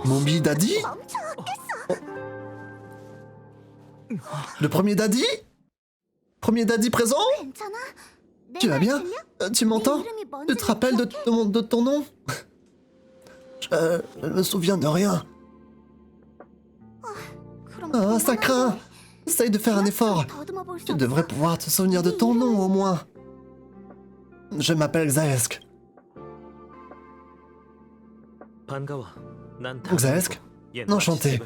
Mommy Daddy? Le premier Daddy? Premier Daddy présent? Tu vas bien? Tu m'entends? Tu te rappelles de ton nom? Je ne me souviens de rien. Ah, ça craint! Essaye de faire un effort. Tu devrais pouvoir te souvenir de ton nom au moins. Je m'appelle Xaesk. Xaesk? Enchanté.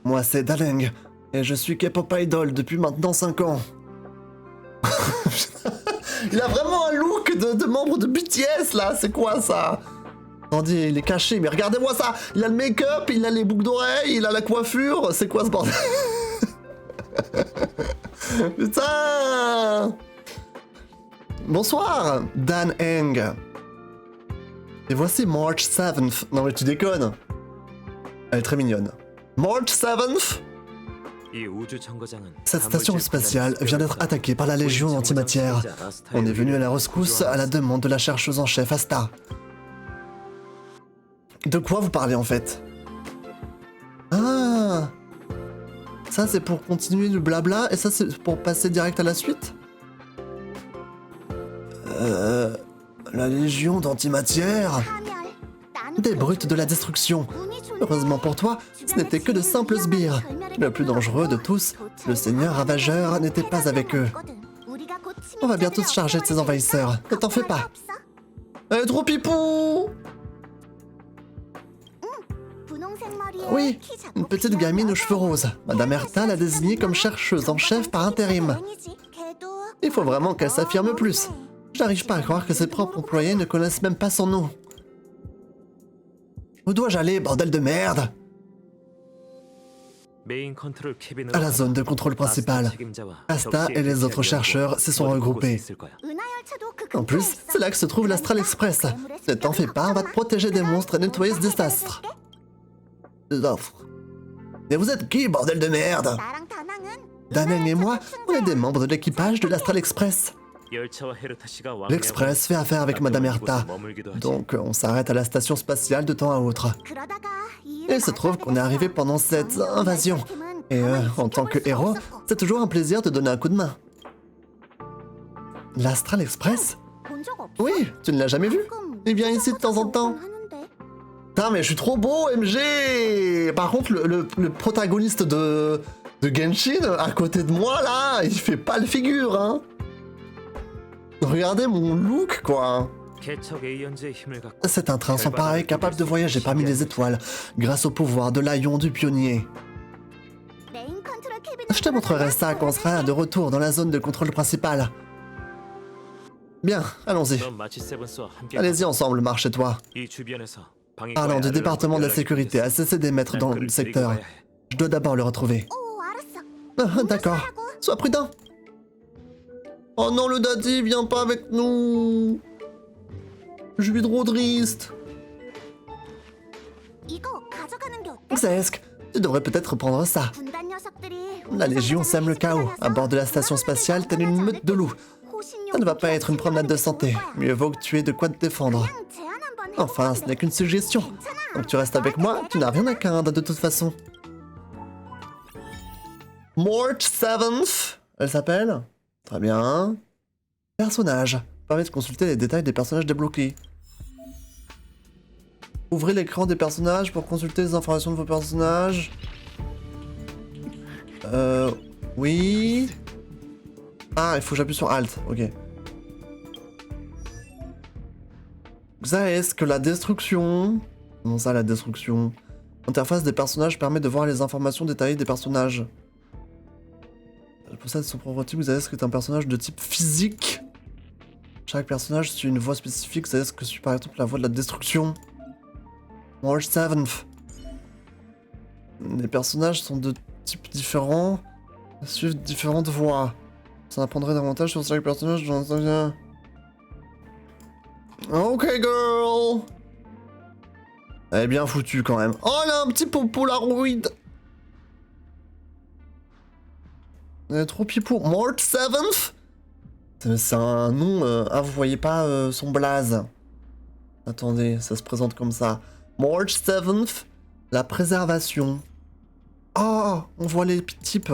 Moi c'est Daleng. Et je suis K-pop idol depuis maintenant 5 ans. Il a vraiment un look de membre de BTS là, c'est quoi ça? Attendez, il est caché, mais regardez-moi ça! Il a le make-up, il a les boucles d'oreilles, il a la coiffure, c'est quoi ce bordel? Putain! Bonsoir, Dan Eng. Et voici March 7th. Non mais tu déconnes. Elle est très mignonne. March 7th? Cette station spatiale vient d'être attaquée par la Légion antimatière. On est venu à la rescousse à la demande de la chercheuse en chef Asta. De quoi vous parlez en fait? Ah! Ça c'est pour continuer le blabla et ça c'est pour passer direct à la suite? La Légion d'antimatière? Des brutes de la destruction. Heureusement pour toi, ce n'était que de simples sbires. Le plus dangereux de tous, le seigneur ravageur, n'était pas avec eux. On va bientôt se charger de ces envahisseurs, ne t'en fais pas. Trop pipou! Oui, une petite gamine aux cheveux roses. Madame Erta l'a désignée comme chercheuse en chef par intérim. Il faut vraiment qu'elle s'affirme plus. Je n'arrive pas à croire que ses propres employés ne connaissent même pas son nom. Où dois-je aller, bordel de merde? À la zone de contrôle principale. Asta et les autres chercheurs s'y sont regroupés. En plus, c'est là que se trouve l'Astral Express. Ne t'en fais pas, on va te protéger des monstres et nettoyer ce désastre. Et vous êtes qui, bordel de merde? Daneng et moi, on est des membres de l'équipage de l'Astral Express. L'Express fait affaire avec Madame Erta, donc on s'arrête à la station spatiale de temps à autre. Il se trouve qu'on est arrivé pendant cette invasion, et en tant que héros, c'est toujours un plaisir de donner un coup de main. L'Astral Express? Oui, tu ne l'as jamais vu? Il vient ici de temps en temps. Putain, mais je suis trop beau, MG! Par contre, le protagoniste de Genshin, à côté de moi, là, il fait pas le figure, hein. Regardez mon look, quoi. C'est un train sans pareil, capable de voyager parmi les étoiles, grâce au pouvoir de l'Aion du pionnier. Je te montrerai ça quand on sera de retour dans la zone de contrôle principale. Bien, allons-y. Allez-y ensemble, marche chez toi. Parlant du département de la sécurité a cessé d'émettre dans le secteur. Je dois d'abord le retrouver. D'accord. Sois prudent. Oh non, le daddy, viens pas avec nous. Je suis trop triste. Xaesk, tu devrais peut-être prendre ça. La Légion sème le chaos à bord de la station spatiale telle une meute de loups. Ça ne va pas être une promenade de santé. Mieux vaut que tu aies de quoi te défendre. Enfin, ce n'est qu'une suggestion. Donc tu restes avec moi, tu n'as rien à craindre de toute façon. March 7th, elle s'appelle? Très bien. Personnage. Permet de consulter les détails des personnages débloqués. Ouvrez l'écran des personnages pour consulter les informations de vos personnages. Oui. Ah, il faut que j'appuie sur Alt, ok. Xaesk, la destruction. Comment ça, la destruction? L'interface des personnages permet de voir les informations détaillées des personnages. Elle possède son propre type. Xaesk est un personnage de type physique. Chaque personnage suit une voie spécifique. Xaesk suit par exemple la voie de la destruction. March 7th. Les personnages sont de types différents. Ils suivent différentes voies. Ça apprendrait davantage sur chaque personnage dans un... Ok girl. Elle est bien foutue quand même. Oh, elle a un petit Polaroid. Elle est trop pipou. March 7th. C'est un nom... Ah, vous voyez pas son blaze. Attendez, ça se présente comme ça. March 7th, la préservation. Oh, on voit les types.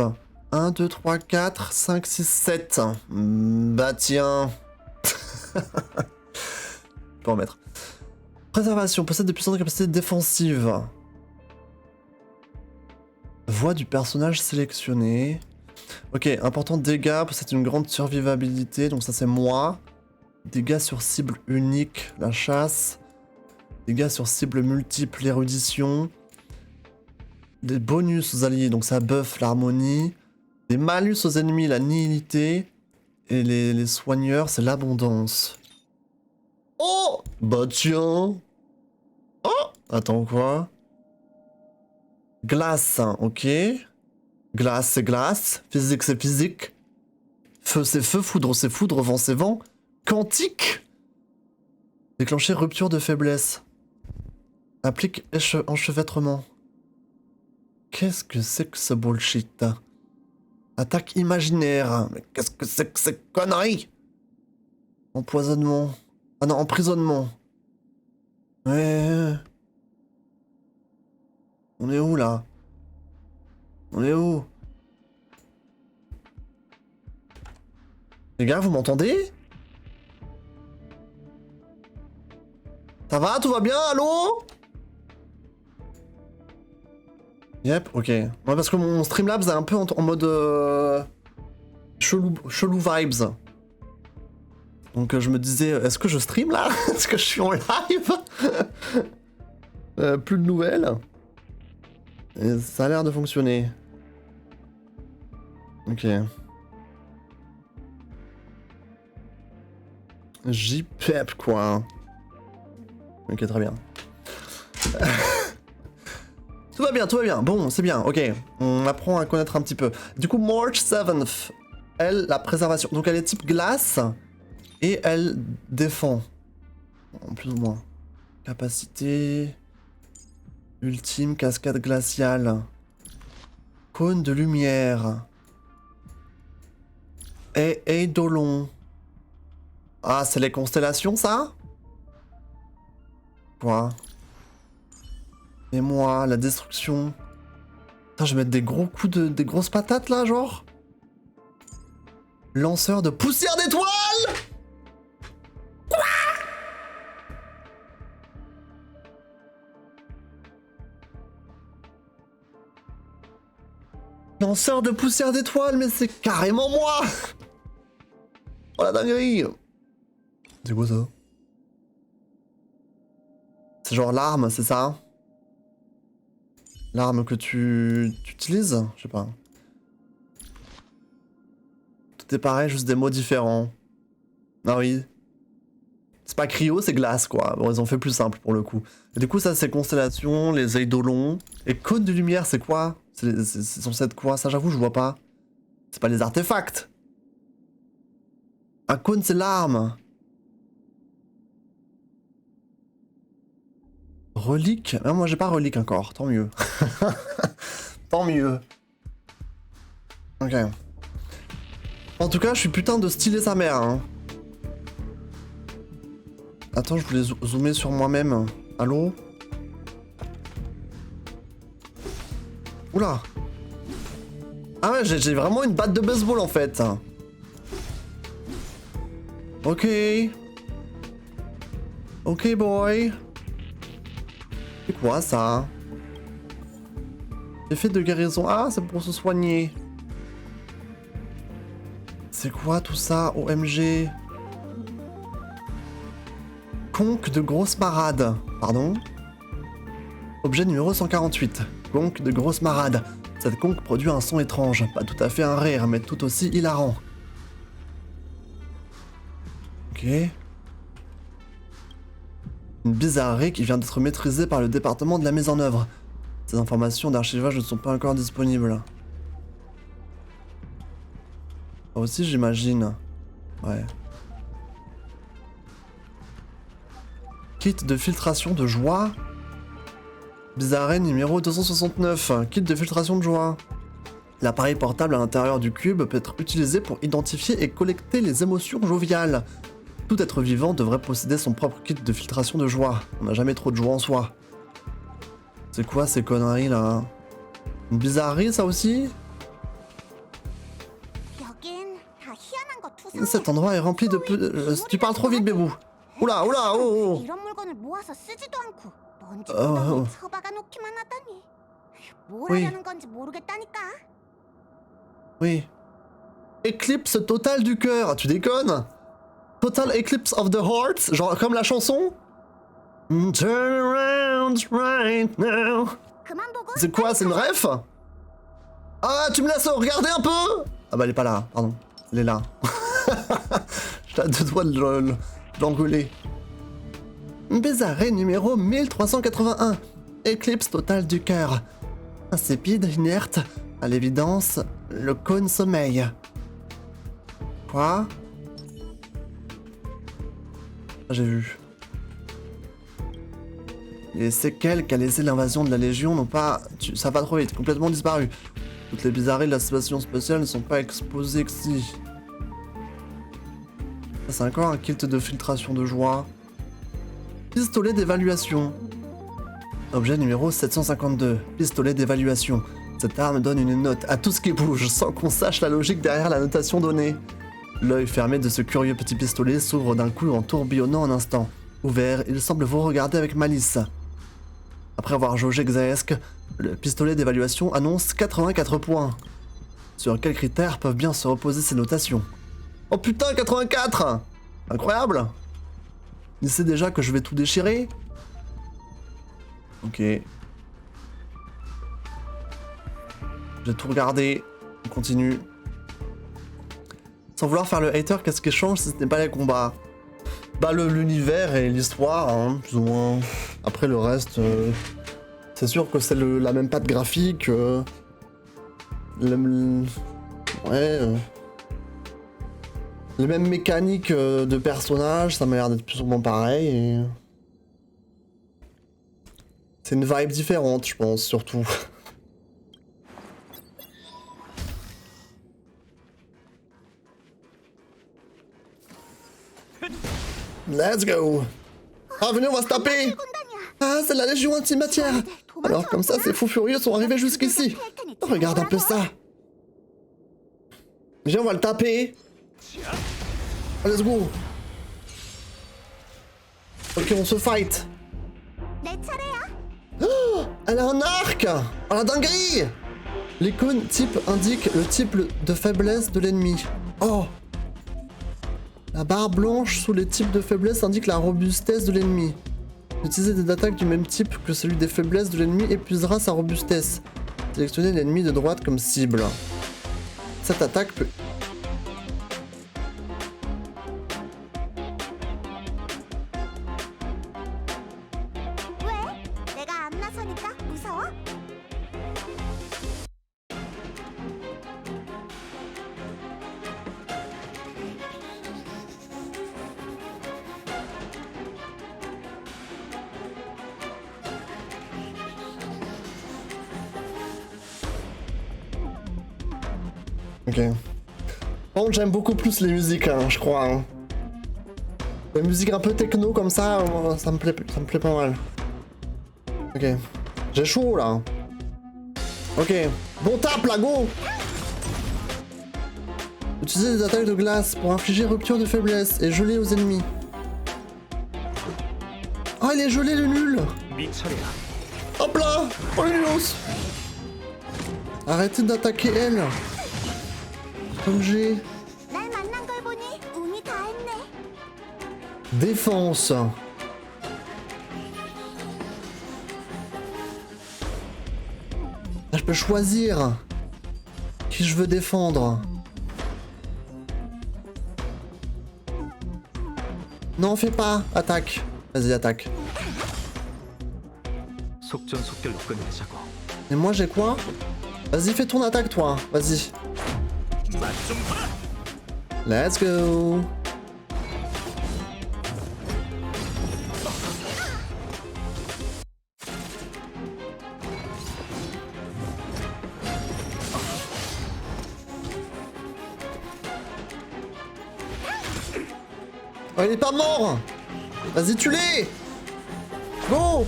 1, 2, 3, 4, 5, 6, 7. Bah tiens. Je peux en mettre. Préservation, possède de puissantes capacités défensives. Voix du personnage sélectionné. Ok, important dégâts, possède une grande survivabilité, donc ça c'est moi. Dégâts sur cible unique, la chasse. Dégâts sur cible multiple, l'érudition. Des bonus aux alliés, donc ça buff l'harmonie. Des malus aux ennemis, la nihilité. Et les soigneurs, c'est l'abondance. Oh! Bah tiens! Oh! Attends, quoi? Glace, ok. Glace, c'est glace. Physique, c'est physique. Feu, c'est feu. Foudre, c'est foudre. Vent, c'est vent. Quantique! Déclencher rupture de faiblesse. Applique enchevêtrement. Qu'est-ce que c'est que ce bullshit? Attaque imaginaire. Mais qu'est-ce que c'est que ces conneries? Empoisonnement. Ah non, emprisonnement. Ouais. On est où là? On est où? Les gars, vous m'entendez? Ça va? Tout va bien? Allô? Yep, ok. Ouais, parce que mon Streamlabs est un peu en mode chelou vibes. Donc je me disais, est-ce que je stream là? Est-ce que je suis en live? Plus de nouvelles. Et ça a l'air de fonctionner. Ok. JPEP quoi. Ok, très bien. Tout va bien, tout va bien. Bon, c'est bien, ok. On apprend à connaître un petit peu. Du coup, March 7th, elle, la préservation. Donc elle est type glace et elle défend. En plus ou moins. Capacité... Ultime, cascade glaciale. Cône de lumière. Et Eidolon. Ah, c'est les constellations, ça? Quoi? Et moi, la destruction. Putain, je vais mettre des gros coups de... des grosses patates, là, genre? Lanceur de poussière d'étoiles! Quoi? Lanceur de poussière d'étoiles, mais c'est carrément moi! Oh la dinguerie! C'est quoi ça? C'est genre l'arme, c'est ça? L'arme que tu utilises? Je sais pas. Tout est pareil, juste des mots différents. Ah oui. C'est pas cryo, c'est glace, quoi. Bon, ils ont fait plus simple pour le coup. Et du coup, ça, c'est constellation, les eidolons. Et cône de lumière, c'est quoi? C'est censé être quoi? Ça, j'avoue, je vois pas. C'est pas les artefacts. Un cône, c'est l'arme. Relique? Ah, moi, j'ai pas relique encore. Tant mieux. Tant mieux. Ok. En tout cas, je suis putain de stylé sa mère, hein. Attends, je voulais zoomer sur moi-même. Allô? Oula! Ah ouais, j'ai vraiment une batte de baseball en fait. Ok. Ok, boy. C'est quoi ça? Effet de guérison. Ah, c'est pour se soigner. C'est quoi tout ça? OMG. Conque de grosse marade. Pardon? Objet numéro 148. Conque de grosse marade. Cette conque produit un son étrange. Pas tout à fait un rire, mais tout aussi hilarant. Ok. Une bizarrerie qui vient d'être maîtrisée par le département de la mise en œuvre. Ces informations d'archivage ne sont pas encore disponibles. Ça aussi, j'imagine. Ouais. Kit de filtration de joie. Bizarrerie numéro 269. Kit de filtration de joie. L'appareil portable à l'intérieur du cube peut être utilisé pour identifier et collecter les émotions joviales. Tout être vivant devrait posséder son propre kit de filtration de joie. On n'a jamais trop de joie en soi. C'est quoi ces conneries là? Une bizarrerie ça aussi? Cet endroit est rempli de tu parles trop vite, Bébou. Oula, oula, oh, oh. Oui. Oui. Éclipse totale du cœur, tu déconnes? Total Eclipse of the Heart, genre comme la chanson? Turn around right now. C'est quoi, c'est une ref? Ah, tu me laisses regarder un peu? Ah bah elle est pas là, pardon. Elle est là. J'ai à deux doigts de l'engueuler. Bézarré numéro 1381. Éclipse totale du cœur. Insipide, inerte, à l'évidence, le cône sommeil. Quoi? J'ai vu. Les séquelles qu'a laissé l'invasion de la Légion n'ont pas... Ça va trop vite, complètement disparu. Toutes les bizarreries de la situation spatiale ne sont pas exposées ici. Ça c'est encore un kit de filtration de joie. Pistolet d'évaluation. Objet numéro 752. Pistolet d'évaluation. Cette arme donne une note à tout ce qui bouge, sans qu'on sache la logique derrière la notation donnée. L'œil fermé de ce curieux petit pistolet s'ouvre d'un coup en tourbillonnant un instant. Ouvert, il semble vous regarder avec malice. Après avoir jaugé Xaesk, le pistolet d'évaluation annonce 84 points. Sur quels critères peuvent bien se reposer ces notations? Oh putain, 84! Incroyable! Il sait déjà que je vais tout déchirer? Ok. J'ai tout regardé. On continue. Sans vouloir faire le hater, qu'est-ce qui change si ce n'est pas les combats? Bah l'univers et l'histoire, hein, plus ou moins. Après le reste, c'est sûr que c'est la même patte graphique. Ouais. Les mêmes mécaniques de personnages, ça m'a l'air d'être plus ou moins pareil. Et... c'est une vibe différente, je pense, surtout. Let's go! Ah, venez, on va se taper! Ah, c'est la Légion antimatière! Alors, comme ça, ces fous furieux sont arrivés jusqu'ici! Regarde un peu ça! Viens, on va le taper! Let's go! Ok, on se fight! Oh, elle a un arc! Oh, la dinguerie! L'icône type indique le type de faiblesse de l'ennemi. Oh! La barre blanche sous les types de faiblesse indique la robustesse de l'ennemi. Utiliser des attaques du même type que celui des faiblesses de l'ennemi épuisera sa robustesse. Sélectionnez l'ennemi de droite comme cible. Cette attaque peut... Ok. Bon, j'aime beaucoup plus les musiques, hein, je crois. Hein. Les musiques un peu techno comme ça, ça me plaît pas mal. Ok. J'ai chaud là. Ok. Bon tape là, go! Utilisez des attaques de glace pour infliger rupture de faiblesse et geler aux ennemis. Ah, il est gelé le nul! Hop là! Oh le nulos! Arrêtez d'attaquer elle! Comme j'ai... Défense. Je peux choisir qui je veux défendre. Non, fais pas. Attaque. Vas-y, attaque. Et moi, j'ai quoi? Vas-y, fais ton attaque, toi. Vas-y. Let's go. Oh, il est pas mort. Vas-y, tue-les. Go.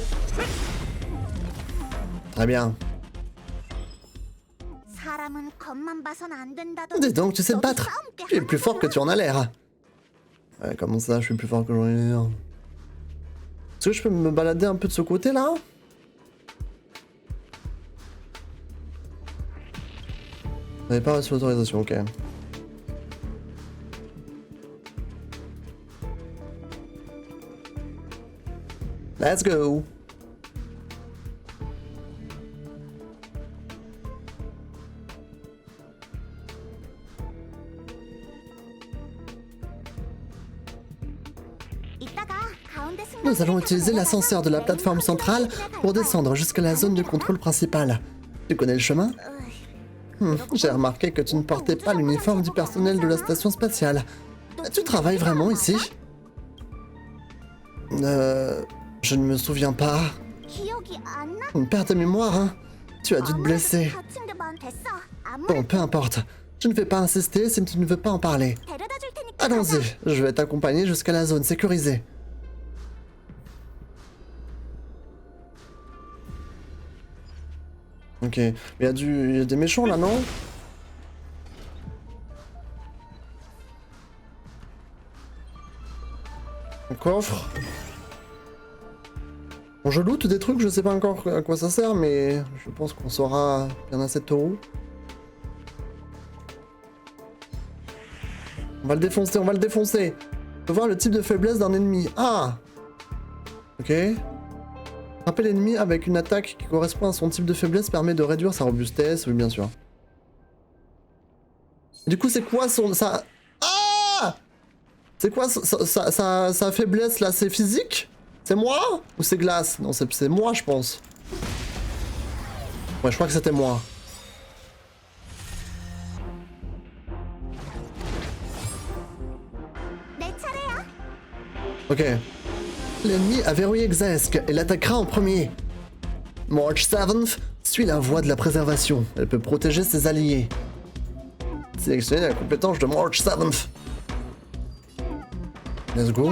Très bien. Dis donc, tu sais te battre. Tu es plus fort que tu en as l'air. Ouais, comment ça, je suis plus fort que j'en ai l'air? Est-ce que je peux me balader un peu de ce côté-là? Vous n'avez pas reçu l'autorisation, ok. Let's go! Nous allons utiliser l'ascenseur de la plateforme centrale pour descendre jusqu'à la zone de contrôle principale. Tu connais le chemin? J'ai remarqué que tu ne portais pas l'uniforme du personnel de la station spatiale. Tu travailles vraiment ici? Je ne me souviens pas. Une perte de mémoire, hein? Tu as dû te blesser. Bon, peu importe. Je ne vais pas insister si tu ne veux pas en parler. Allons-y, je vais t'accompagner jusqu'à la zone sécurisée. Ok, il y a des méchants là, non? Un coffre. Bon, je loot des trucs, je sais pas encore à quoi ça sert, mais je pense qu'on saura qu'il y en a 7 euros. On va le défoncer, on va le défoncer. On peut voir le type de faiblesse d'un ennemi. Ah! Ok. Frapper l'ennemi avec une attaque qui correspond à son type de faiblesse permet de réduire sa robustesse, oui bien sûr. Du coup c'est quoi sa... Ah! C'est quoi sa faiblesse là? C'est physique? C'est moi? Ou c'est glace? Non c'est moi je pense. Ouais je crois que c'était moi. Ok. L'ennemi a verrouillé Xesk et l'attaquera en premier. March 7th suit la voie de la préservation. Elle peut protéger ses alliés. Sélectionnez la compétence de March 7th. Let's go.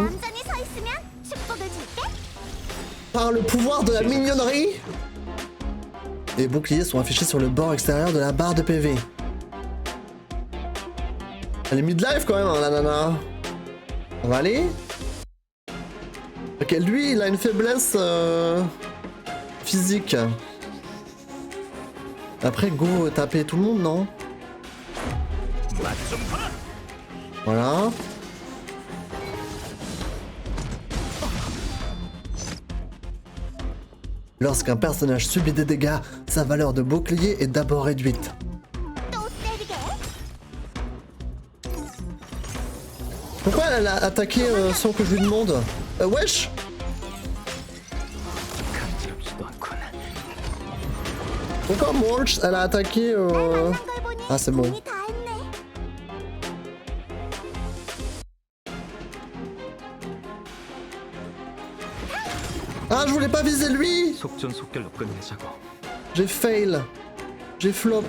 Par le pouvoir de la mignonnerie, les boucliers sont affichés sur le bord extérieur de la barre de PV. Elle est midlife quand même, hein, la nana. On va aller. Ok, lui, il a une faiblesse physique. Après, go taper tout le monde, non? Voilà. Lorsqu'un personnage subit des dégâts, sa valeur de bouclier est d'abord réduite. Pourquoi elle a attaqué sans que je lui demande? Wesh! Pourquoi March elle a attaqué Ah c'est bon. Ah je voulais pas viser lui! J'ai fail. J'ai flop.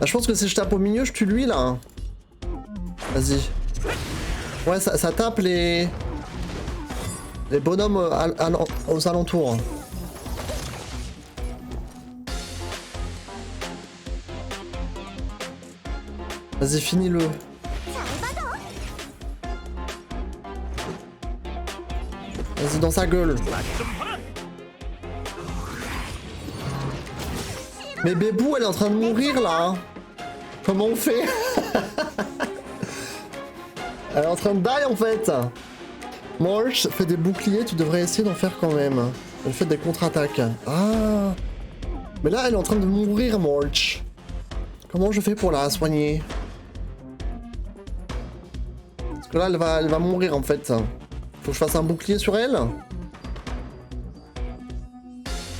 Ah, je pense que si je tape au milieu, je tue lui là. Vas-y. Ouais, ça tape les bonhommes aux alentours. Vas-y, finis-le. Vas-y, dans sa gueule. Mais Bébou, elle est en train de mourir là. Comment on fait? Elle est en train de die en fait. March fait des boucliers, tu devrais essayer d'en faire quand même. Elle fait des contre-attaques. Ah. Mais là, elle est en train de mourir, March. Comment je fais pour la soigner? Parce que là, elle va mourir en fait. Faut que je fasse un bouclier sur elle.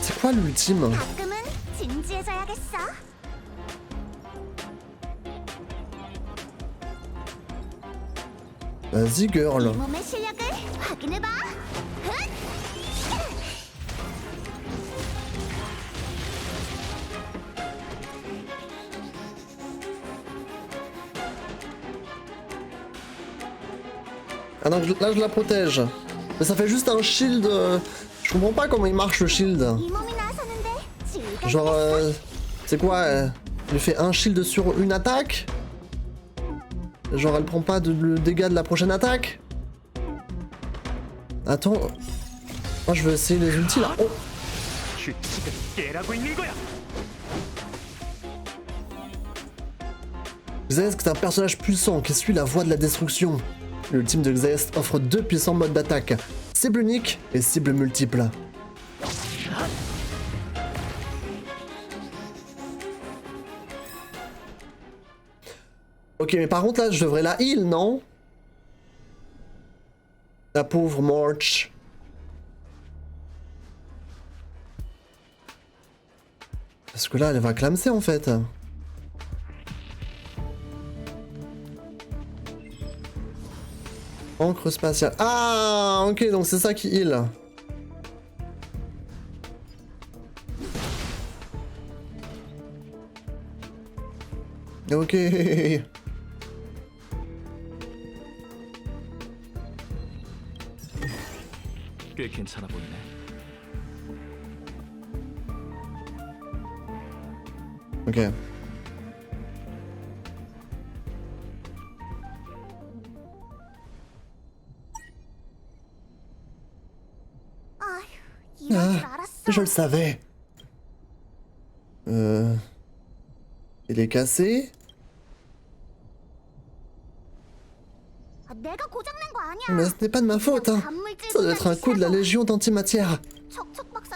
C'est quoi l'ultime? Vas-y, girl. Ah non, là je la protège. Mais ça fait juste un shield. Je comprends pas comment il marche le shield. Genre, c'est quoi elle lui fait un shield sur une attaque? Genre elle prend pas le dégât de la prochaine attaque? Attends. Moi je veux essayer les ultis là. Oh. Xaysk est un personnage puissant qui suit la voie de la destruction. L'ultime de Xaysk offre 2 puissants modes d'attaque. Cible unique et cible multiple. Ok, mais par contre là je devrais la heal, non? La pauvre March. Parce que là elle va clamser en fait. Encre spatiale. Ah, ok, donc c'est ça qui heal. Ok. 꽤 괜찮아 보이네. Ok. Ah, je le savais. Il est cassé. Mais ce n'est pas de ma faute, hein. Ça doit être un coup de la Légion d'antimatière.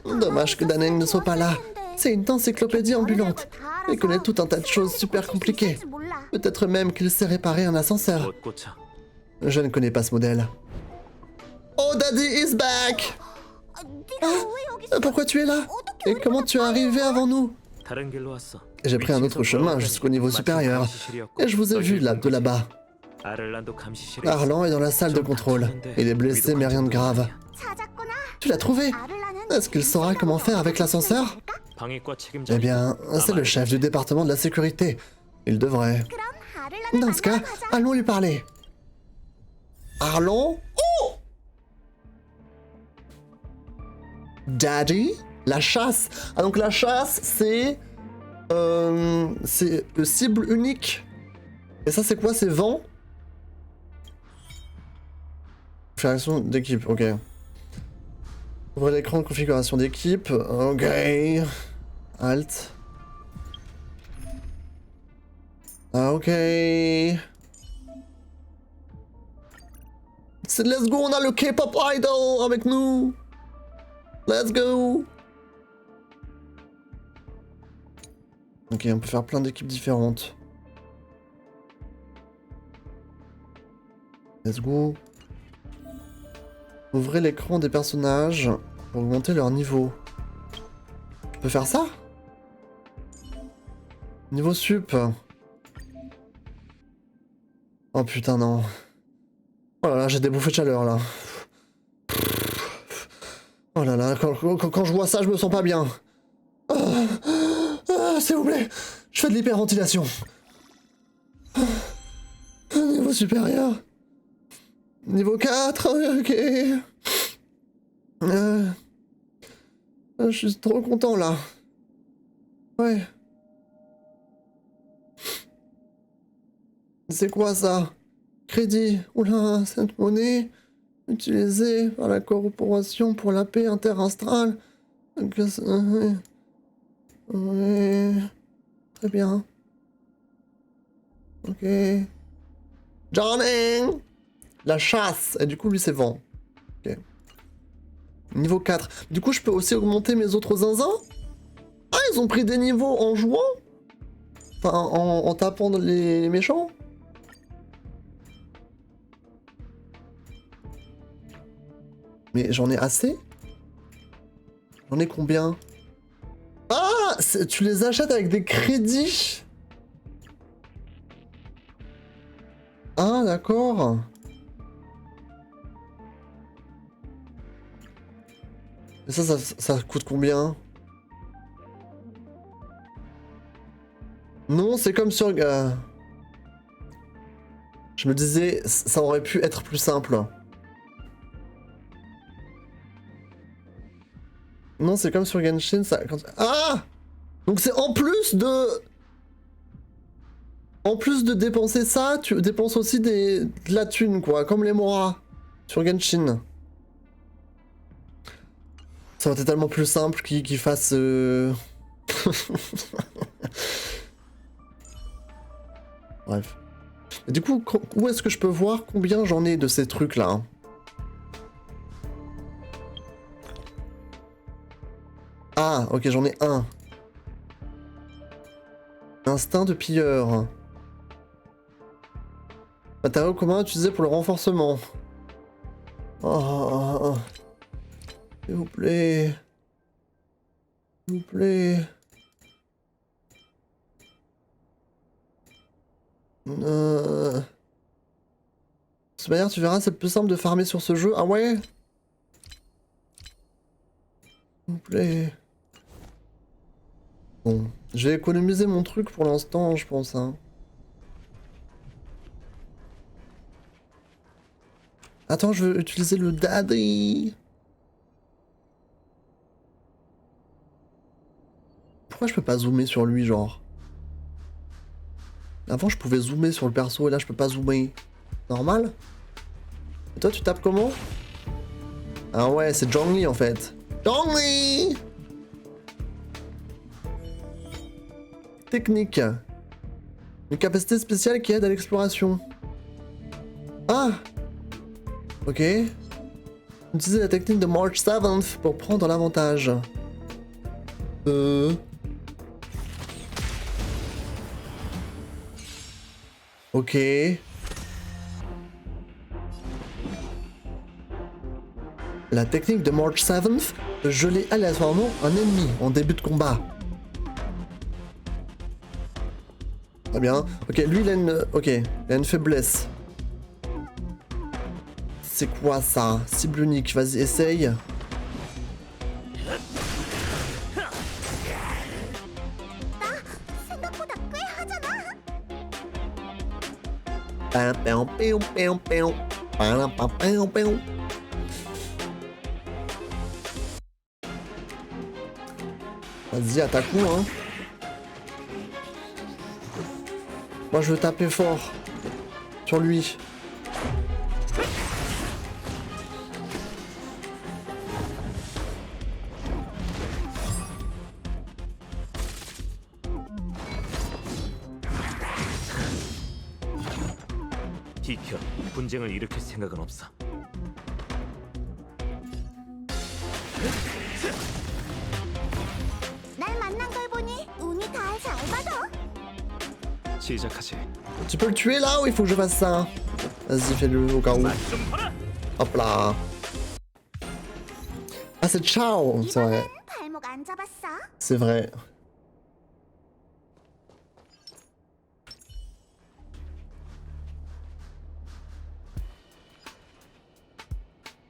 Dommage que Daneng ne soit pas là. C'est une encyclopédie ambulante. Il connaît tout un tas de choses super compliquées. Peut-être même qu'il sait réparer un ascenseur. Je ne connais pas ce modèle. Oh, Daddy is back! Pourquoi tu es là? Et comment tu es arrivé avant nous? J'ai pris un autre chemin jusqu'au niveau supérieur. Et je vous ai vu là, de là-bas. Arlan est dans la salle de contrôle. Il est blessé mais rien de grave. Tu l'as trouvé? Est-ce qu'il saura comment faire avec l'ascenseur? Eh bien, c'est le chef du département de la sécurité. Il devrait. Dans ce cas, allons lui parler. Arlan? Oh! Daddy? La chasse. Ah donc la chasse, c'est le cible unique. Et ça c'est quoi? C'est vent? Configuration d'équipe, ok. Ouvrez l'écran de configuration d'équipe, ok. Alt. Ah ok. Let's go, on a le K-pop idol avec nous. Let's go. Ok, on peut faire plein d'équipes différentes. Let's go. Ouvrez l'écran des personnages pour augmenter leur niveau. On peut faire ça? Niveau sup. Oh putain non. Oh là là, j'ai des bouffées de chaleur là. Oh là là, quand je vois ça, je me sens pas bien. S'il vous plaît, je fais de l'hyperventilation. Niveau supérieur. Niveau 4, ok. Je suis trop content là. Ouais. C'est quoi ça? Crédit. Oula, cette monnaie utilisée par la corporation pour la paix interastrale. Ouais. Très bien. Ok. Johnny! La chasse. Et du coup, lui, c'est vent. Ok. Niveau 4. Du coup, je peux aussi augmenter mes autres zinzins? Ah, ils ont pris des niveaux en jouant? Enfin, en tapant les méchants? Mais j'en ai assez? J'en ai combien? Ah! Tu les achètes avec des crédits? Ah, d'accord. Et ça coûte combien? Non, c'est comme sur... Je me disais, ça aurait pu être plus simple. Non, c'est comme sur Genshin, ça... Ah! Donc c'est en plus de... En plus de dépenser ça, tu dépenses aussi de la thune, quoi, comme les Mora sur Genshin. Ça aurait été tellement plus simple qu'ils fassent... Bref. Et du coup, où est-ce que je peux voir combien j'en ai de ces trucs-là, hein? Ah, ok, j'en ai un. Instinct de pilleur. Matériau commun utilisé pour le renforcement. Oh, s'il vous plaît. S'il vous plaît. De toute manière, tu verras, c'est plus simple de farmer sur ce jeu. Ah ouais? S'il vous plaît. Bon, je vais économiser mon truc pour l'instant, je pense, hein. Attends, je veux utiliser le daddy. Pourquoi je peux pas zoomer sur lui, genre? Avant, je pouvais zoomer sur le perso et là, je peux pas zoomer. Normal? Et toi, tu tapes comment? Ah ouais, c'est Zhongli en fait. Zhongli! Technique. Une capacité spéciale qui aide à l'exploration. Ah! Ok. Utilisez la technique de March 7th pour prendre l'avantage. Ok. La technique de March 7th, geler aléatoirement un ennemi en début de combat. Très bien. Ok, lui il a une... Ok, il a une faiblesse. C'est quoi ça? Cible unique, vas-y, essaye. Vas-y, attaque-nous, hein. Moi, je veux taper fort. Sur lui. 비켜. 분쟁을 일으킬 생각은 없어. 날 만난 걸 보니 운이 다 잘 받아. 시작하지. Tu peux le tuer là ou il faut que je fasse ça? Vas-y, fais-le au cas où. Hop là. Ah, c'est Chao. C'est vrai. 발목 안 잡았어? C'est vrai.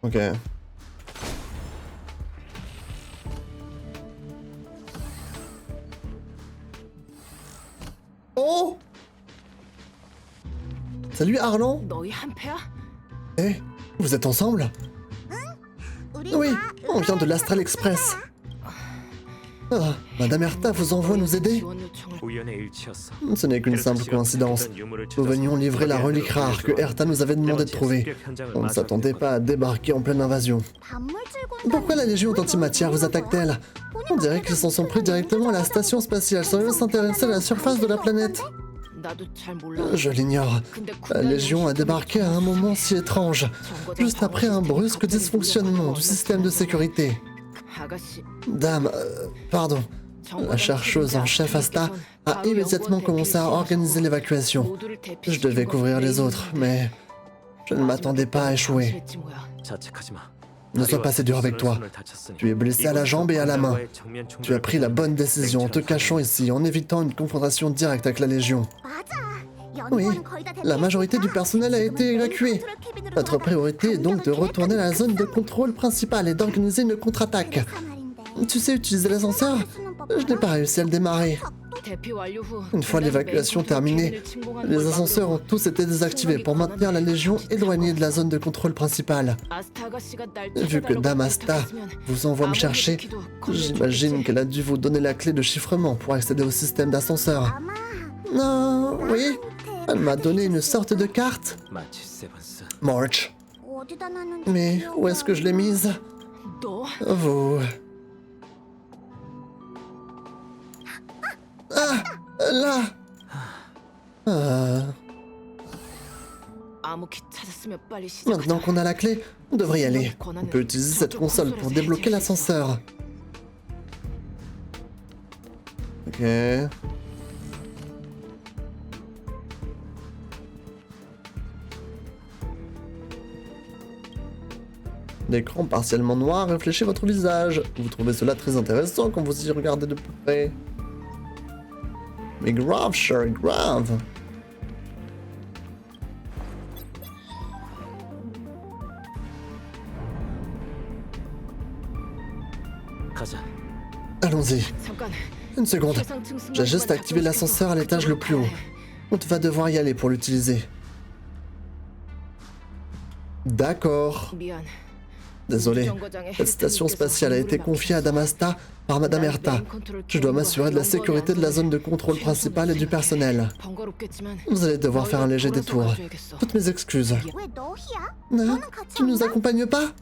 Ok. Oh! Salut Arlan! 너희 한패야? Eh, vous êtes ensemble? 우리 Oui, 다 on vient de l'Astral Express. Ah, Madame Erta vous envoie nous aider? 지원 요청을 우연의 일치였어. Ce n'est qu'une simple coïncidence. Nous venions livrer la relique rare que Erta nous avait demandé de trouver. On ne s'attendait pas à débarquer en pleine invasion. 단물질군. Pourquoi la Légion d'Antimatière vous attaque-t-elle? On dirait qu'ils s'en sont pris directement à la station spatiale sans même s'intéresser à la surface de la planète. 나도 잘 몰라. Je l'ignore. 근데 La Légion a débarqué à un moment si étrange, juste après un brusque dysfonctionnement du système de sécurité. 아가씨, Dame, pardon. La chercheuse en chef Asta a immédiatement commencé à organiser l'évacuation. Je devais couvrir les autres, mais je ne m'attendais pas à échouer. 자책하지 마. Ne sois pas si dur avec toi. Tu es blessé à la jambe et à la main. Tu as pris la bonne décision en te cachant ici, en évitant une confrontation directe avec la Légion. Oui, la majorité du personnel a été évacué. Notre priorité est donc de retourner à la zone de contrôle principale et d'organiser une contre-attaque. Tu sais utiliser l'ascenseur? Je n'ai pas réussi à le démarrer. Une fois l'évacuation terminée, les ascenseurs ont tous été désactivés pour maintenir la Légion éloignée de la zone de contrôle principale. Vu que Dame Asta vous envoie me chercher, j'imagine qu'elle a dû vous donner la clé de chiffrement pour accéder au système d'ascenseur. 아마 Non, oui, elle m'a donné une sorte de carte. 마치 세븐스. March. 어디다 놨는지 Mais où est-ce que je l'ai mise? Vous... Ah, là. Maintenant qu'on a la clé, on devrait y aller. On peut utiliser cette console pour débloquer l'ascenseur. Ok. L'écran partiellement noir réfléchit votre visage. Vous trouvez cela très intéressant quand vous y regardez de plus près. Mais grave, cher, grave. 가자. Allons-y. Une seconde. J'ai juste activé l'ascenseur à l'étage le plus haut. On va devoir y aller pour l'utiliser. D'accord. Désolé. Cette station spatiale a été confiée à Dame Asta par Madame Erta. Je dois m'assurer de la sécurité de la zone de contrôle principale et du personnel. Vous allez devoir faire un léger détour. Toutes mes excuses. 왜 너희야? Non, tu ne nous accompagnes pas?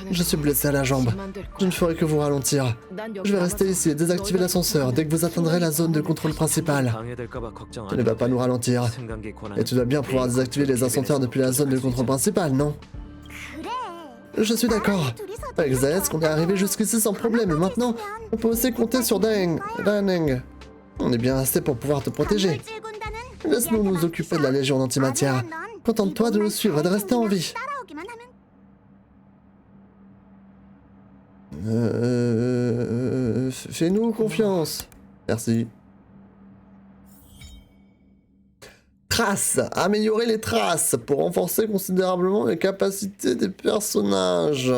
Je suis blessé à la jambe. Je ne ferai que vous ralentir. Je vais rester ici et désactiver l'ascenseur dès que vous atteindrez la zone de contrôle principale. 방해될까봐 걱정 Tu 안 ne 해. vas pas nous ralentir. 승강기 권한. Et tu dois bien pouvoir désactiver les ascenseurs depuis la zone de contrôle principale, non? 그래. Je suis d'accord. Avec Zaesk, on est arrivé jusqu'ici sans problème et maintenant, on peut aussi compter sur Daneng. On est bien assez pour pouvoir te protéger. 건물질군단은 Laisse-nous nous occuper de la Légion d'antimatière. Contente-toi de nous suivre et de rester en vie. 따라오기만 하면 Fais-nous confiance. Merci. Traces. Améliorer les traces pour renforcer considérablement les capacités des personnages.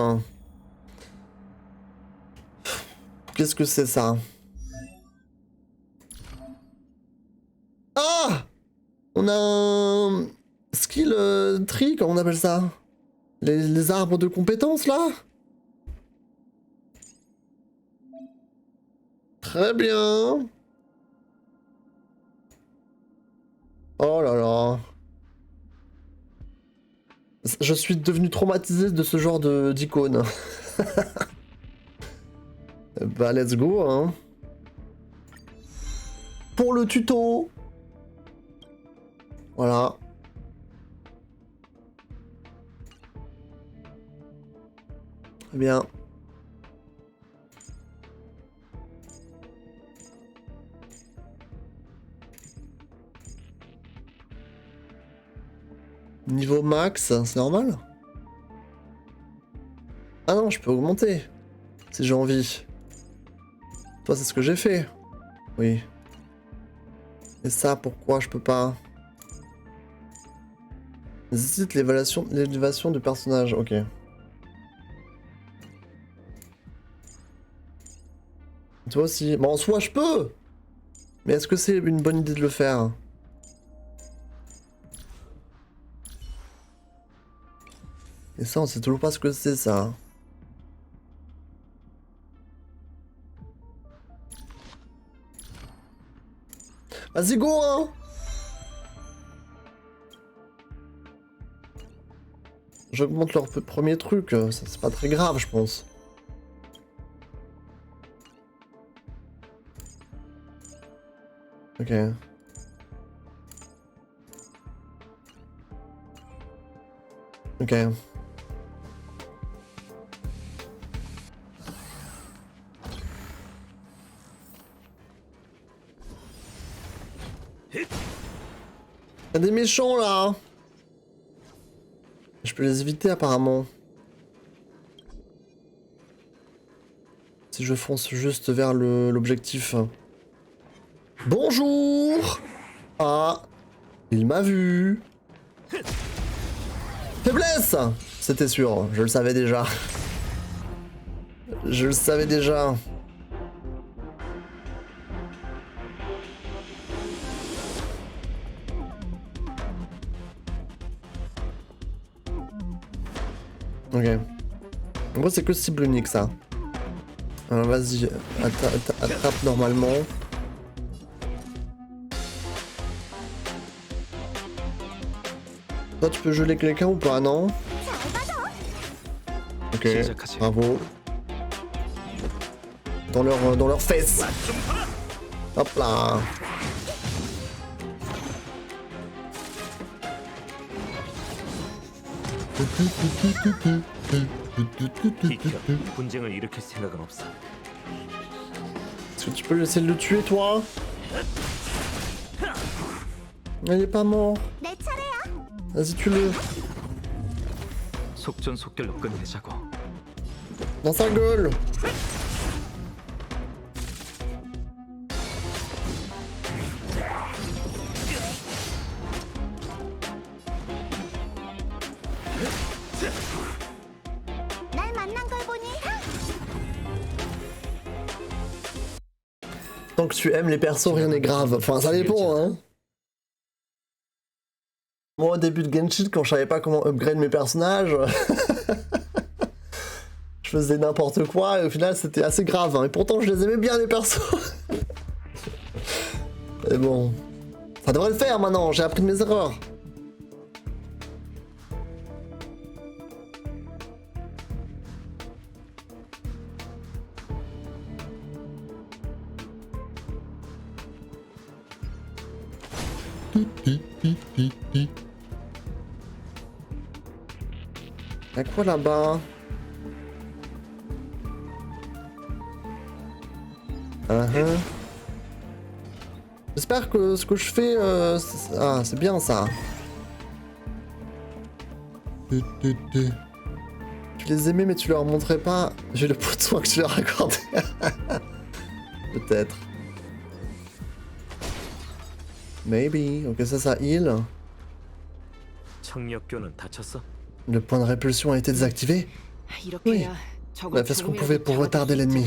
Qu'est-ce que c'est ça? Ah! On a un skill tree, comment on appelle ça? Les arbres de compétences là? Très bien. Oh là là. Je suis devenu traumatisé de ce genre d'icône. Bah let's go hein. Pour le tuto. Voilà. Très bien. Niveau max, c'est normal? Ah non, je peux augmenter. Si j'ai envie. Toi, c'est ce que j'ai fait. Oui. Et ça, pourquoi je peux pas? Nécessite l'élévation du personnage, ok. Toi aussi. Bon, en soi, je peux! Mais est-ce que c'est une bonne idée de le faire? Et ça, on sait toujours pas ce que c'est, ça. Vas-y, go, hein! J'augmente leur premier truc, ça c'est pas très grave, je pense. Ok. Ok. Y'a des méchants là. Je peux les éviter apparemment. Si je fonce juste vers l'objectif. Bonjour. Ah, il m'a vu. Faiblesse. C'était sûr, je le savais déjà. Je le savais déjà. Ok. En gros, c'est que cible unique ça. Alors vas-y, attrape normalement. Toi, tu peux geler quelqu'un ou pas, non? Ok, bravo. Dans leurs fesses. Hop là. 비켜. 분쟁을 일으킬 생각은 없어. Est-ce que tu peux essayer de le tuer, toi? Il est pas mort. 내 차례야. Vas-y, tue-le. 속전속결로 끝내자고. Dans sa gueule. 날 만난 걸 보니 Tant que tu aimes les persos, rien n'est grave. Enfin, ça dépend, hein. Moi, au début de Genshin, quand je savais pas comment upgrade mes personnages, je faisais n'importe quoi et au final, c'était assez grave. Hein. Et pourtant, je les aimais bien, les persos. Mais bon, ça devrait le faire maintenant. J'ai appris de mes erreurs. Y'a quoi là-bas? J'espère que ce que je fais, ah, c'est bien ça. Tu les aimais mais tu leur montrais pas. J'ai le pot de soin que tu leur accordais. Peut-être. Maybe. Ok, ça heal. 청력교는 다쳤어? Le point de répulsion a été désactivé. 이렇게 해야 On a fait ce qu'on pouvait pour retarder l'ennemi.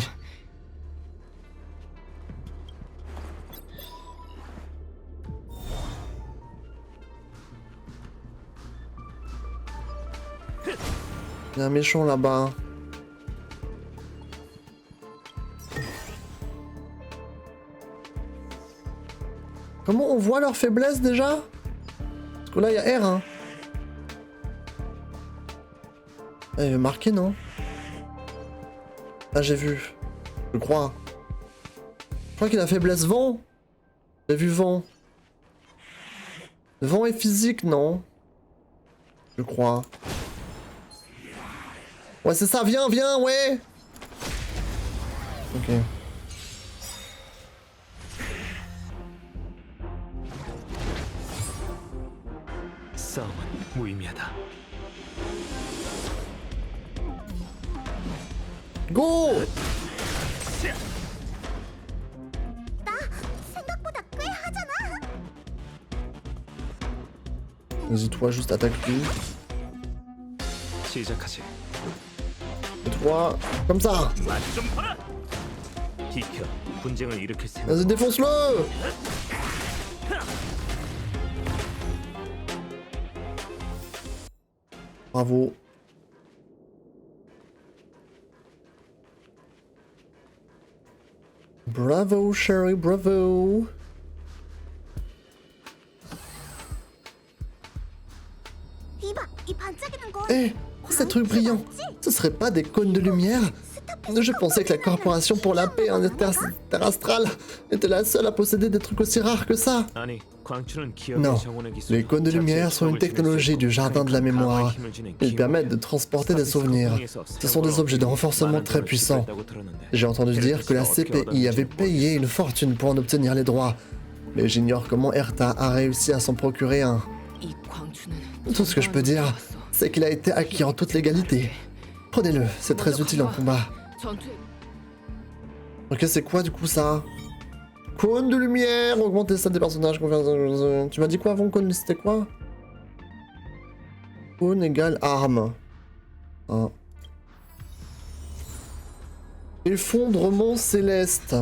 Il y a un méchant là-bas. Comment on voit leur faiblesse déjà? Parce que là il y a R, hein. Ah, il est marqué, non? Ah, j'ai vu. Je crois. Je crois qu'il a faiblesse vent. J'ai vu vent. Le vent est physique, non? Je crois. Ouais, c'est ça, viens, ouais! Ok. 싸움은 무의미하다. Go! 나 생각보다 꽤 하잖아. Vas-y, toi, juste attaque lui. 시작하지. Et toi, comme ça! 맛좀 봐라. 비켜. 분쟁을 일으킬 생각. Vas-y, défonce-le! Bravo. Bravo, Sherry, bravo. 이봐, 이 반짝이는 건 Eh, ces trucs brillants, ce serait pas des cônes de lumière? Je pensais que la Corporation pour la paix en interastral était la seule à posséder des trucs aussi rares que ça. 아니, 광추는 기억의 Non, 정원의 기술. les cônes de lumière sont une technologie du jardin de la mémoire. Ils permettent de transporter des souvenirs. Ce sont des objets de renforcement très puissants. J'ai entendu dire que la CPI avait payé une fortune pour en obtenir les droits. Mais j'ignore comment Erta a réussi à s'en procurer un. 이 광추는 Tout ce que je peux dire, c'est qu'il a été acquis en toute légalité. Prenez-le, c'est très utile en combat. 전투에 Ok, c'est quoi du coup ça? Cône de lumière, augmenter ça des personnages. Tu m'as dit quoi avant cône? C'était quoi? Cône égale arme. Ah. Effondrement céleste.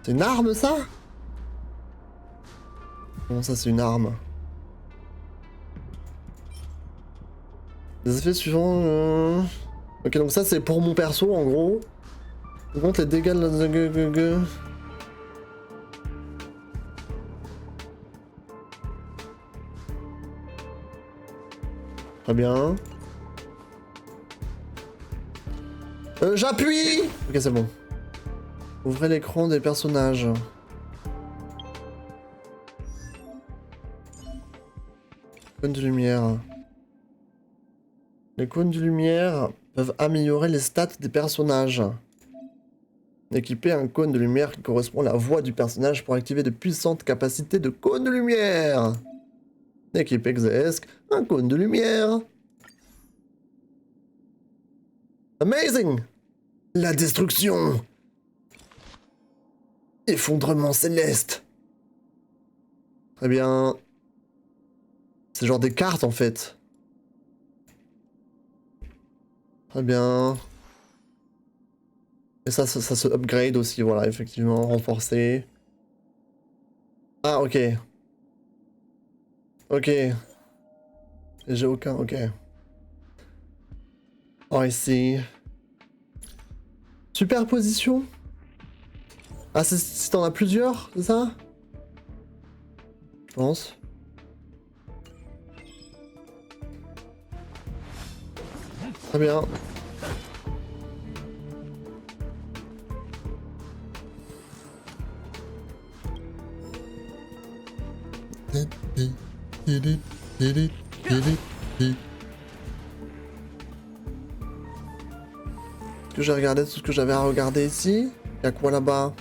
C'est une arme ça? Comment ça c'est une arme? Les effets suivants... Ok, donc ça c'est pour mon perso en gros. Par contre les dégâts de... Très bien. J'appuie. Ok, c'est bon. Ouvrez l'écran des personnages. Cône de lumière. Les cônes de lumière peuvent améliorer les stats des personnages. Équiper un cône de lumière qui correspond à la voix du personnage pour activer de puissantes capacités de cône de lumière. Équipe Exesk, un cône de lumière. Amazing! La destruction! Effondrement céleste! Très bien. C'est genre des cartes en fait. Très bien. Et ça se upgrade aussi, voilà, effectivement, renforcé. Ah, ok. Ok. J'ai aucun, ok. Oh, ici. Superposition? Ah, c'est si t'en as plusieurs, c'est ça? Je pense. Très bien. Est-ce que j'ai regardé tout ce que j'avais à regarder ici? Y'a quoi là-bas?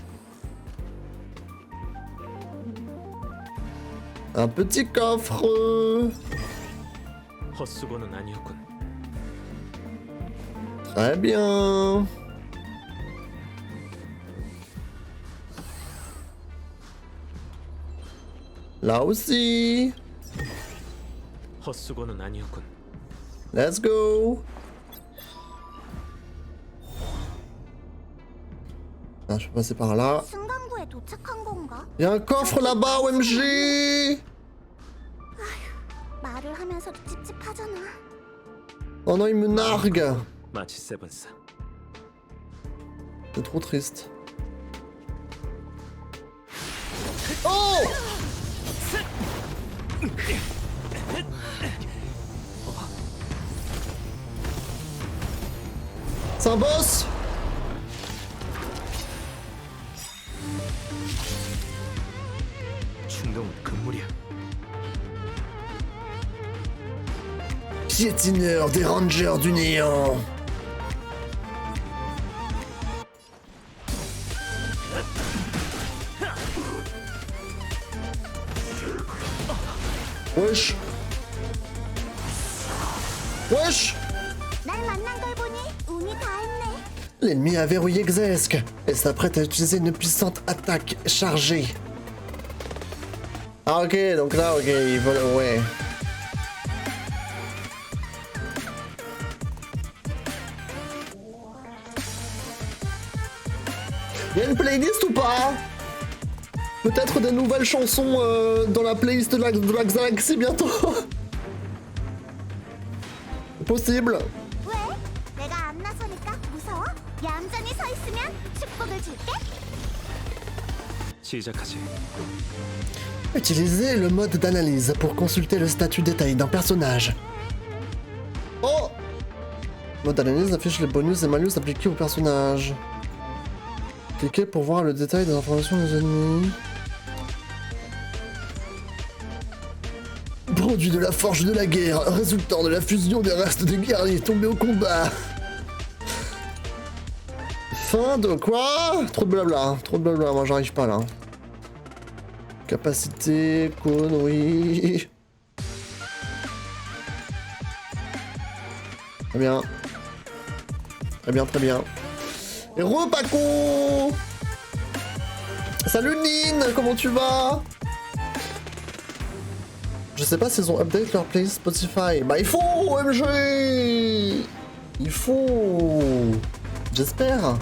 Un petit coffre. 헛수고는 아니었군. Très bien. Là aussi. 헛수고는 아니었군. Let's go. Ah, je peux passer par là. 승강구에 도착한 건가? Il y a un coffre là-bas, OMG. 말을 하면서도 찝찝하잖아. Oh non, il me nargue. 마치 세븐스. C'est trop triste. Oh! C'est un boss? 충동은 금물이야. Piétineur des rangers du néant. Wesh. Wesh. 날 만난 걸 보니 운이 다했네. L'ennemi a verrouillé Xesk et s'apprête à utiliser une puissante attaque chargée. Ah ok, donc là, ok, ils veulent... Ouais. Y'a une playlist ou pas? Peut-être des nouvelles chansons dans la playlist de la Galaxy bientôt. Possible. 왜? 내가 안 나서니까 무서워? 얌전히 서 있으면 축복을 줄게. 시작하지. Utilisez le mode d'analyse pour consulter le statut détaillé d'un personnage. Oh! Mode d'analyse affiche les bonus et malus appliqués au personnage. Cliquez pour voir le détail des informations des ennemis. Produit de la forge de la guerre, résultant de la fusion des restes des guerriers tombés au combat. Fin de quoi? Trop de blabla, moi j'arrive pas là. Capacité, cône, oui. Très bien. Très bien, très bien. Et Paco! Salut Nin, comment tu vas? Je sais pas s'ils ont update leur playlist Spotify. Bah il faut, OMG! Il faut... J'espère.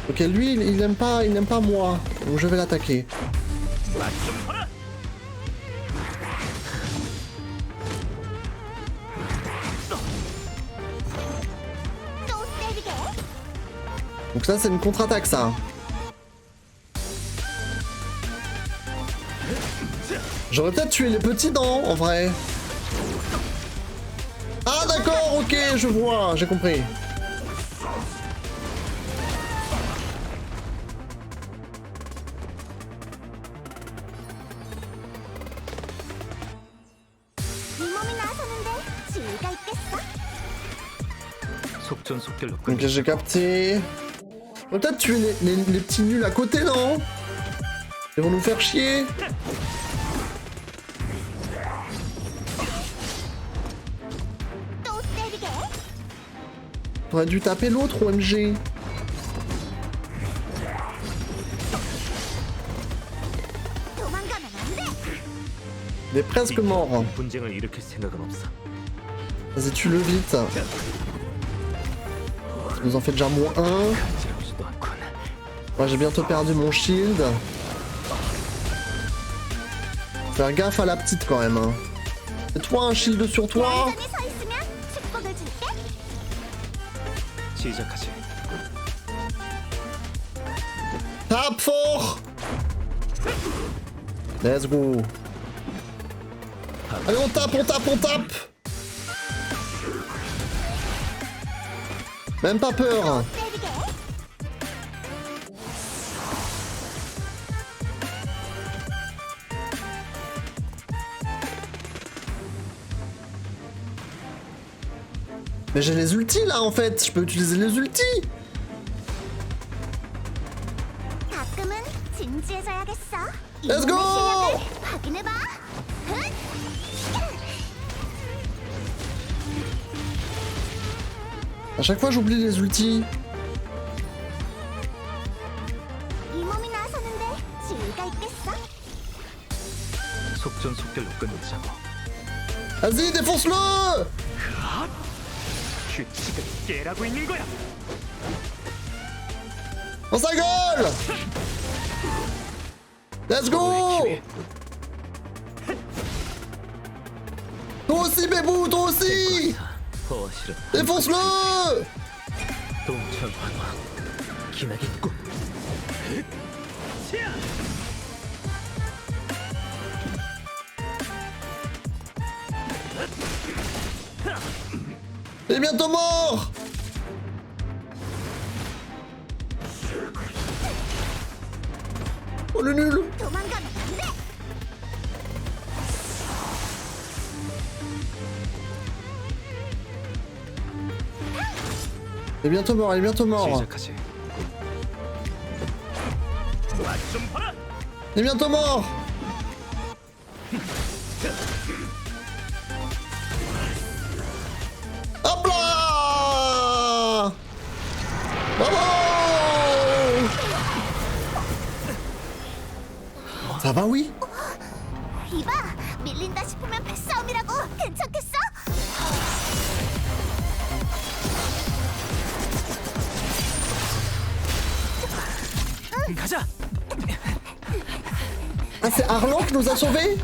Ok, lui, il n'aime pas moi. Donc je vais l'attaquer. Donc ça, c'est une contre-attaque, ça. J'aurais peut-être tué les petits dents, en vrai. Ah d'accord, ok, je vois, j'ai compris. 네 몸이 나서는데 지위가 있겠어? 속전속결로 Ok, 끝내. j'ai capté. On va peut-être tuer les petits nuls à côté, non? Ils vont nous faire chier. 또 때리게? T'aurais dû taper l'autre, OMG. 도망가면 안 돼! Il est presque mort. 분쟁을 일으킬 생각은 없어. Vas-y, tue-le vite. Ça nous en fait déjà moins un. 간지럽지도 않군. Moi, j'ai bientôt perdu mon shield. Faire gaffe à la petite quand même. Hein. C'est toi un shield sur toi? 얌전히 서 있으면 축복을 줄게. 시작하지. Tape fort! Let's go. Allez, on tape, on tape, on tape! Même pas peur. 때리게? Mais j'ai les ultis là en fait, je peux utiliser les ultis. 가끔은 진지해져야겠어. 이 Let's go! 몸의 실력을 확인해봐. 흑! À chaque fois j'oublie les ultis. 이 몸이 나서는데 지위가 있겠어? 속전속결로 끝내자고. Vas-y, défonce-le! 규칙을 깨라고 있는 거야. Dans sa gueule! Let's go! Toi aussi, Bébou, toi aussi! 허실은 Défonce-le! 동천환화 기나겠고. Il est bientôt mort! Oh le nul! 도망가면 안 돼. Il est bientôt mort, il est bientôt mort. 시작하지. 맛좀 봐라. Il est bientôt mort! Hop là! Bravo! Ça va, oui? 이봐, 밀린다 싶으면 패싸움이라고. 괜찮겠어? 가자. Ah, c'est Arlan qui nous a sauvés?